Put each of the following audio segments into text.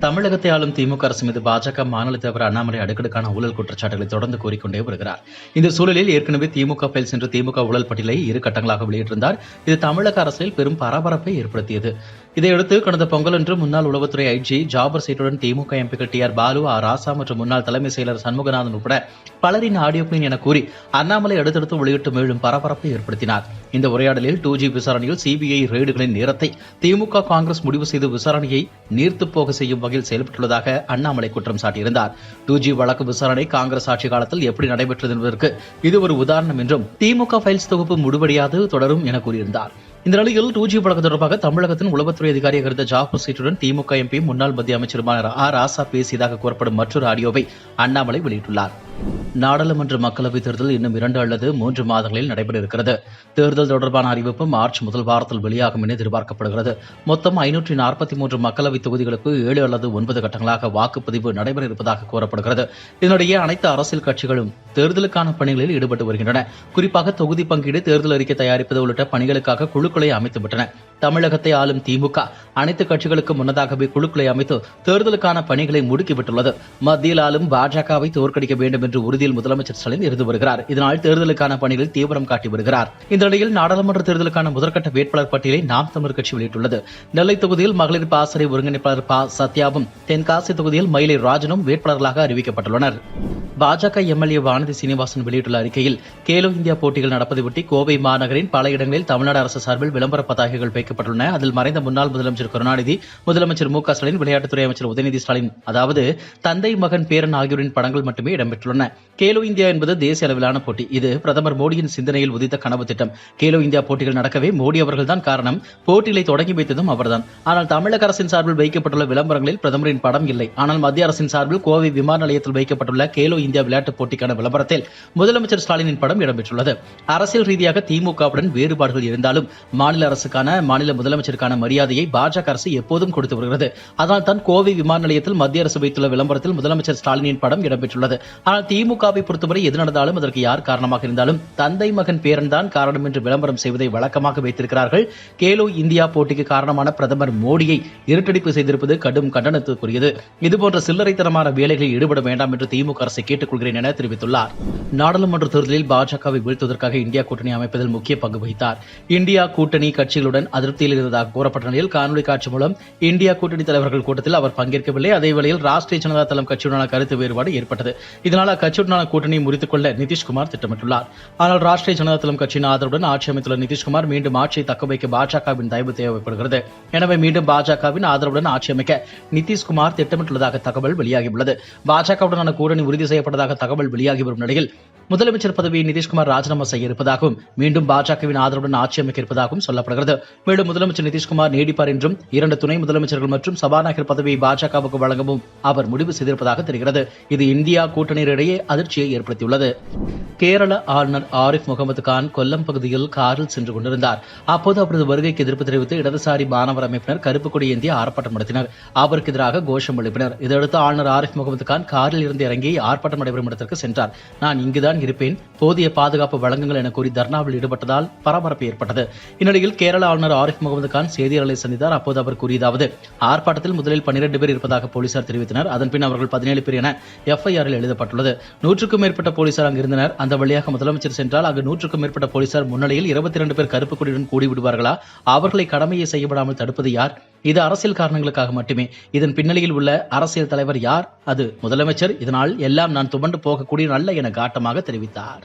தமிழகத்தை ஆளும் திமுக அரசு மீது பாஜக மாநில தலைவர் அண்ணாமலை அடுக்கடுக்கான ஊழல் குற்றச்சாட்டுகளை தொடர்ந்து கூறிக்கொண்டே வருகிறார். இந்த சூழலில் ஏற்கனவே திமுக ஃபைல் சென்று திமுக ஊழல் பட்டியலை 2 கட்டங்களாக வெளியிட்டிருந்தார். இது தமிழக அரசியல் பெரும் பரபரப்பை ஏற்படுத்தியது. இதையடுத்து கடந்த பொங்கலன்று முன்னாள் உளவுத்துறை ஐஜி ஜாபர் சைட்டுடன் திமுக எம்பிக்கள் டி ஆர் பாலு, ஆர் ராசா மற்றும் முன்னாள் தலைமை செயலர் சண்முகநாதன் உட்பட பலரின் ஆடியோ பின் என கூறி அண்ணாமலை அடுத்தடுத்து வெளியிட்டு மேலும் பரபரப்பை ஏற்படுத்தினார். இந்த உரையாடலில் 2G விசாரணையில் சிபிஐ ரெய்டுகளின் நேரத்தை திமுக காங்கிரஸ் முடிவு செய்து விசாரணையை நீர்த்து போக செய்யும் வகையில் செயல்பட்டுள்ளதாக அண்ணாமலை குற்றம் சாட்டியிருந்தார். 2G வழக்கு விசாரணை காங்கிரஸ் ஆட்சி காலத்தில் எப்படி நடைபெற்றது என்பதற்கு இது ஒரு உதாரணம் என்றும் திமுக ஃபைல்ஸ் தொகுப்பு முடிவடையாது தொடரும் என கூறியிருந்தார். இந்த நிலையில் 2G வழக்கு தொடர்பாக தமிழகத்தின் உளவுத்துறை அதிகாரியாக இருந்த ஜாபர் சீட்டுடன் திமுக எம்பி முன்னாள் மத்திய அமைச்சருமான ஆர் ராசா பேசியதாக கூறப்படும் மற்றொரு ஆடியோவை அண்ணாமலை வெளியிட்டுள்ளார். நாடாளுமன்ற மக்களவைத் தேர்தல் இன்னும் 2 அல்லது 3 மாதங்களில் நடைபெற இருக்கிறது. தேர்தல் தொடர்பான அறிவிப்பு மார்ச் முதல் வாரத்தில் வெளியாகும் என எதிர்பார்க்கப்படுகிறது. மொத்தம் 543 மக்களவைத் தொகுதிகளுக்கு 7 அல்லது 9 கட்டங்களாக வாக்குப்பதிவு நடைபெற இருப்பதாக கூறப்படுகிறது. இதனிடையே அனைத்து அரசியல் கட்சிகளும் தேர்தலுக்கான பணிகளில் ஈடுபட்டு வருகின்றன. குறிப்பாக தொகுதி பங்கீடு, தேர்தல் அறிக்கை தயாரிப்பது உள்ளிட்ட பணிகளுக்காக குழுக்களை அமைத்துவிட்டன. தமிழகத்தை ஆளும் திமுக அனைத்து கட்சிகளுக்கு முன்னதாகவே குழுக்களை அமைத்து தேர்தலுக்கான பணிகளை முடுக்கிவிட்டுள்ளது. மத்தியில் ஆளும் பாஜகவை தோற்கடிக்க வேண்டும் என்று உறுதியில் முதலமைச்சர் ஸ்டாலின் இருந்து வருகிறார். இதனால் தேர்தலுக்கான பணிகளில் தீவிரம் காட்டி வருகிறார். இந்த நிலையில் நாடாளுமன்ற தேர்தலுக்கான முதற்கட்ட வேட்பாளர் பட்டியலை நாம் தமிழர் கட்சி வெளியிட்டுள்ளது. நெல்லை தொகுதியில் மகளிர் பாசறை ஒருங்கிணைப்பாளர் ப சத்யாவும், தென்காசி தொகுதியில் மயிலை ராஜனும் வேட்பாளர்களாக அறிவிக்கப்பட்டுள்ளனர். பாஜக எம்எல்ஏ வானதி சீனிவாசன் வெளியிட்டுள்ள அறிக்கையில், கேலோ இந்தியா போட்டிகள் நடப்பதையொட்டி கோவை மாநகரின் பல இடங்களில் தமிழ்நாடு அரசு சார்பில் விளம்பர பதாகைகள் வைக்கப்பட்டுள்ளன. அதில் மறைந்த முன்னாள் முதலமைச்சர் கருணாநிதி, முதலமைச்சர் மு க ஸ்டாலின், விளையாட்டுத்துறை அமைச்சர் உதயநிதி ஸ்டாலின், அதாவது தந்தை, மகன், பேரன் ஆகியோரின் படங்கள் மட்டுமே இடம்பெற்றுள்ளன. கேலோ இந்தியா என்பது தேசிய அளவிலான போட்டி. இது பிரதமர் மோடியின் சிந்தனையில் உதித்த கனவு திட்டம். கேலோ இந்தியா போட்டிகள் நடக்கவே மோடி அவர்கள்தான் காரணம். போட்டிகளை தொடங்கி வைத்ததும் அவர்தான். ஆனால் தமிழக அரசின் சார்பில் வைக்கப்பட்டுள்ள விளம்பரங்களில் பிரதமரின் படம் இல்லை. ஆனால் மத்திய அரசின் சார்பில் கோவை விமான நிலையத்தில் வைக்கப்பட்டுள்ள கேலோ இந்தியா விளையாட்டுப் போட்டிக்கான விளம்பரத்தில் முதலமைச்சர் ஸ்டாலினின் படம் இடம்பெற்றுள்ளது. அரசியல் ரீதியாக திமுகவுடன் வேறுபாடுகள் இருந்தாலும் மாநில முதலமைச்சருக்கான மரியாதையை பாஜக அரசு எப்போதும் கொடுத்து வருகிறது. அதனால் தான் கோவை விமான நிலையத்தில் மத்திய அரசு வைத்துள்ள விளம்பரத்தில் முதலமைச்சர் ஸ்டாலினின் படம் இடம்பெற்றுள்ளது. ஆனால் திமுகவை பொறுத்தவரை எது நடந்தாலும் அதற்கு யார் காரணமாக இருந்தாலும் தந்தை, மகன், பேரன் தான் காரணம் என்று விளம்பரம் செய்வதை வழக்கமாக வைத்திருக்கிறார்கள். கேலோ இந்தியா போட்டிக்கு காரணமான பிரதமர் மோடியை இருட்டடிப்பு செய்திருப்பது கடும் கண்டனத்துக்குரியது. இதுபோன்ற சில்லறைத்தனமான வேலைகளில் ஈடுபட வேண்டாம் என்று திமுக அரசை கேட்டுக்கொள்கிறேன் என தெரிவித்துள்ளார். நாடாளுமன்ற தேர்தலில் பாஜகவை வீழ்த்துவதற்காக இந்தியா கூட்டணி அமைப்பதில் முக்கிய பங்கு வகித்தார். இந்தியா கூட்டணி கட்சிகளுடன் அதிருப்தியில் இருந்ததாக கூறப்பட்ட நிலையில் காணொலி காட்சி மூலம் இந்தியா கூட்டணி தலைவர்கள் கூட்டத்தில் அவர் பங்கேற்கவில்லை. அதேவேளையில் ராஷ்டிரிய ஜனதா தளம் கட்சியுடனான கருத்து வேறுபாடு ஏற்பட்டது. இதனால் அக்கட்சியுடனான கூட்டணியை முறித்துக் கொள்ள நிதிஷ்குமார் திட்டமிட்டுள்ளார். ஆனால் ராஷ்டிரிய ஜனதா தளம் கட்சியின் ஆதரவுடன் ஆட்சி அமைத்துள்ள நிதிஷ்குமார் மீண்டும் ஆட்சியை தக்கவைக்க பாஜகவின் தயவு தேவைப்படுகிறது. எனவே மீண்டும் பாஜகவின் ஆதரவுடன் ஆட்சி அமைக்க நிதிஷ்குமார் திட்டமிட்டுள்ளதாக தகவல் வெளியாகியுள்ளது. பாஜகவுடனான கூட்டணி உறுதி செய்யப்பட்டதாக தகவல் வெளியாகி வரும் நிலையில் முதலமைச்சர் பதவியை நிதிஷ்குமார் ராஜினாமா செய்ய இருப்பதாகவும் மீண்டும் பாஜகவின் ஆதரவுடன் ஆட்சி அமைக்க இருப்பதாகவும் சொல்லப்படுகிறது. மேலும் முதலமைச்சர் நிதிஷ்குமார் நீடிப்பார் என்றும் 2 துணை முதலமைச்சர்கள் மற்றும் சபாநாயகர் பதவியை பாஜகவுக்கு வழங்கவும் அவர் முடிவு செய்திருப்பதாக தெரிகிறது. இது இந்தியா கூட்டணியிடையே அதிர்ச்சியை ஏற்படுத்தியுள்ளது. கேரள ஆளுநர் ஆரிஃப் முகமது கான் கொல்லம் பகுதியில் காரில் சென்று கொண்டிருந்தார். அப்போது அவரது வருகைக்கு எதிர்ப்பு தெரிவித்து இடதுசாரி மாணவர் அமைப்பினர் கருப்பு கொடி ஏந்தி ஆர்ப்பாட்டம் நடத்தினர். அவருக்கு எதிராக கோஷம் எழுப்பினர். இதையடுத்து ஆளுநர் ஆரிஃப் முகமது கான் காரில் இருந்து இறங்கி ஆர்ப்பாட்டம் நடைபெறும் இடத்திற்கு சென்றார். நான் இங்குதான் இருப்பேன், போதிய பாதுகாப்பு வழங்குங்கள் என கூறி தர்ணாவில் ஈடுபட்டதால் பரபரப்பு ஏற்பட்டது. இந்நிலையில் கேரள ஆளுநர் ஆரிஃப் முகமது கான் செய்தியாளர்களை சந்தித்தார். அப்போது அவர் கூறியதாவது, ஆர்ப்பாட்டத்தில் முதலில் 12 பேர் இருப்பதாக போலீசார் தெரிவித்தனர். அதன்பின் அவர்கள் 17 பேர் என FIR-இல் எழுதப்பட்டுள்ளது. 100க்கும் மேற்பட்ட போலீசார் அங்கு இருந்தனர். அந்த வழியாக முதலமைச்சர் சென்றால் அங்கு 100க்கும் மேற்பட்ட போலீசார் முன்னிலையில் 22 பேர் கருப்பு கொடியுடன் கூடிவிடுவார்களா? அவர்களை கடமையை செய்யப்படாமல் தடுப்பது யார்? இது அரசியல் காரணங்களுக்காக மட்டுமே. இதன் பின்னணியில் உள்ள அரசியல் தலைவர் யார்? அது முதலமைச்சர். இதனால் எல்லாம் நான் துவண்டு போகக்கூடிய நல்ல என காட்டமாக தெரிவித்தார்.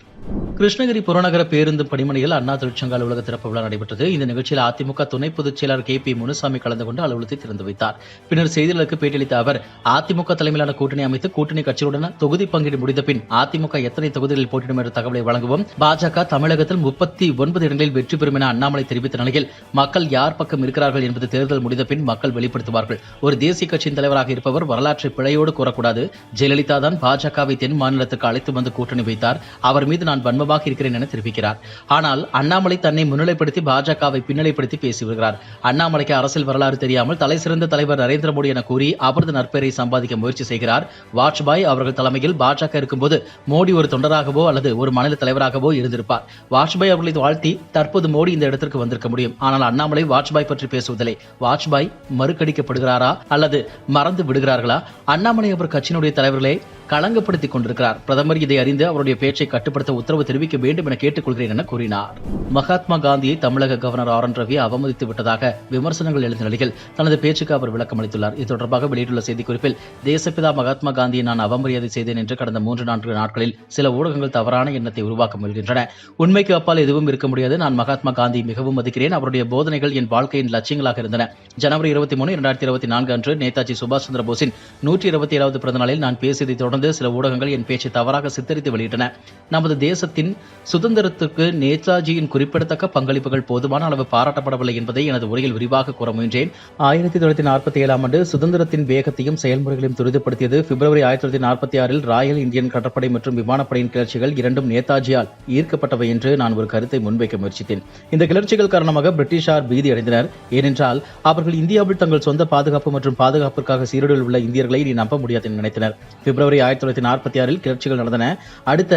கிருஷ்ணகிரி புறநகர பேருந்து பணிமனையில் அண்ணா தொழிற்சங்க அலுவலக திறப்பு விழா நடைபெற்றது. இந்த நிகழ்ச்சியில் அதிமுக துணை பொதுச் செயலாளர் KP முனுசாமி கலந்து கொண்டு அலுவலகத்தை திறந்து வைத்தார். பின்னர் செய்தியாளருக்கு பேட்டியளித்த அவர், அதிமுக தலைமையிலான கூட்டணி அமைத்து கூட்டணி கட்சியுடன் தொகுதி பங்கீடு முடிந்த பின் அதிமுக எத்தனை தொகுதிகளில் போட்டியிடும் என்ற தகவலை வழங்குவோம். பாஜக தமிழகத்தில் 39 இடங்களில் வெற்றி பெறும் என அண்ணாமலை தெரிவித்த நிலையில் மக்கள் யார் பக்கம் இருக்கிறார்கள் என்பது தேர்தல் முடிந்த பின் மக்கள் வெளிப்படுத்துவார்கள். ஒரு தேசிய கட்சியின் தலைவராக இருப்பவர் வரலாற்றை பிழையோடு கூறக்கூடாது. ஜெயலலிதா தான் பாஜகவை தென் மாநிலத்துக்கு அழைத்து வந்து கூட்டணி வைத்தார். அவர் மீது நான் வன்மமாக இருக்கிறேன் என தெரிவிக்கிறார். ஆனால் அண்ணாமலை தன்னை முன்னிலைப்படுத்தி பாஜகவை பின்னிலைப்படுத்தி பேசி வருகிறார். அண்ணாமலைக்கு அரசியல் வரலாறு தெரியாமல் தலை சிறந்த தலைவர் நரேந்திர மோடி என கூறி அவரது நற்பெயரை சம்பாதிக்க முயற்சி செய்கிறார். வாஜ்பாய் அவர்கள் தலைமையில் பாஜக இருக்கும்போது மோடி ஒரு தொண்டராகவோ அல்லது ஒரு மாநில தலைவராகவோ இருந்திருப்பார். வாஜ்பாய் அவர்களை வாழ்த்தி தற்போது மோடி இந்த இடத்திற்கு வந்திருக்க முடியும். ஆனால் அண்ணாமலை வாஜ்பாய் பற்றி பேசுவதில்லை. வாஜ்பாய் மறுக்கடிக்கப்படுகிறாரா அல்லது மறந்து விடுகிறார்களா? அண்ணாமலை அவர் கட்சியினுடைய தலைவர்களை களங்கப்படுத்திக் கொண்டிருக்கிறார். பிரதமர் இதை அறிந்து அவருடைய பேச்சை கட்டுப்படுத்த உத்தரவு தெரிவிக்க வேண்டும் என கேட்டுக்கொள்கிறேன் என கூறினார். மகாத்மா காந்தியை தமிழக கவர்னர் ஆர் என் ரவி அவமதித்து விட்டதாக விமர்சனங்கள் எழுந்த நிலையில் தனது பேச்சுக்கு அவர் விளக்கம் அளித்துள்ளார். இது தொடர்பாக வெளியிட்டுள்ள செய்திக்குறிப்பில், தேசப்பிதா மகாத்மா காந்தியை நான் அவமரியாதை செய்தேன் என்று கடந்த 3-4 நாட்களில் சில ஊடகங்கள் தவறான எண்ணத்தை உருவாக்க முயல்கின்றன. உண்மைக்கு அப்பால் எதுவும் இருக்க முடியாது. நான் மகாத்மா காந்தியை மிகவும் மதிக்கிறேன். அவருடைய போதனைகள் என் வாழ்க்கையின் லட்சியங்களாக இருந்தன. ஜனவரி 23, 2024 அன்று நேதாஜி சுபாஷ் சந்திர போஸின் 127வது பிறந்த நாளில் நான் பேசியதை தொடர்ந்து சில ஊடகங்கள் என் பேச்சை தவறாக சித்தரித்து வெளியிட்டன. நமது தேசத்தின் சுதந்திரத்திற்கு நேதாஜியின் குறிப்பிடத்தக்க பங்களிப்புகள் போதுமான அளவு பாராட்டப்படவில்லை என்பதை எனது உரையில் விரிவாக கூற முயன்றேன். 1947 ஆண்டு சுதந்திரத்தின் வேகத்தையும் செயல்முறைகளையும் துரிதப்படுத்தியது. பிப்ரவரி 1946 ராயல் இந்தியன் கடற்படை மற்றும் விமானப்படையின் கிளர்ச்சிகள் இரண்டும் நேதாஜியால் ஈர்க்கப்பட்டவை என்று நான் ஒரு கருத்தை முன்வைக்க முயற்சித்தேன். இந்த கிளர்ச்சிகள் காரணமாக பிரிட்டிஷார் பீதி அடைந்தனர். ஏனென்றால் அவர்கள் இந்தியாவில் தங்கள் சொந்த பாதுகாப்பு மற்றும் பாதுகாப்பிற்காக சீரடியில் உள்ள இந்தியர்களை இனி நம்ப முடியாது என நினைத்தனர். பிப்ரவரி 1946 கிளர்ச்சிகள் நடந்தன. அடுத்த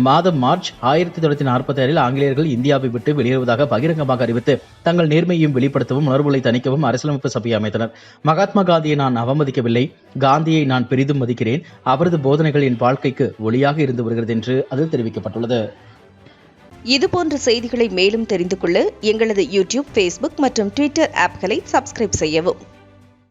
மாதம் மார்ச் 1946 ஆங்கிலேயர்கள் இந்தியாவை விட்டு வெளியேறுவதாக பகிரங்கமாக அறிவித்து தங்கள் நேர்மையையும் வெளிப்படுத்தவும் உணர்வுகளை தணிக்கவும் அரசியலமைப்பு சபையை அமைத்தனர். மகாத்மா காந்தியை நான் அவமதிக்கவில்லை. காந்தியை நான் பெரிதும் மதிக்கிறேன். அவரது போதனைகள் என் வாழ்க்கைக்கு ஒளியாக இருந்து வருகிறது என்று அதில் தெரிவிக்கப்பட்டுள்ளது. இதுபோன்ற செய்திகளை மேலும் தெரிந்து கொள்ள எங்களது யூடியூப், ஃபேஸ்புக் மற்றும் ட்விட்டர் ஆப்களை சப்ஸ்கிரைப் செய்யவும்.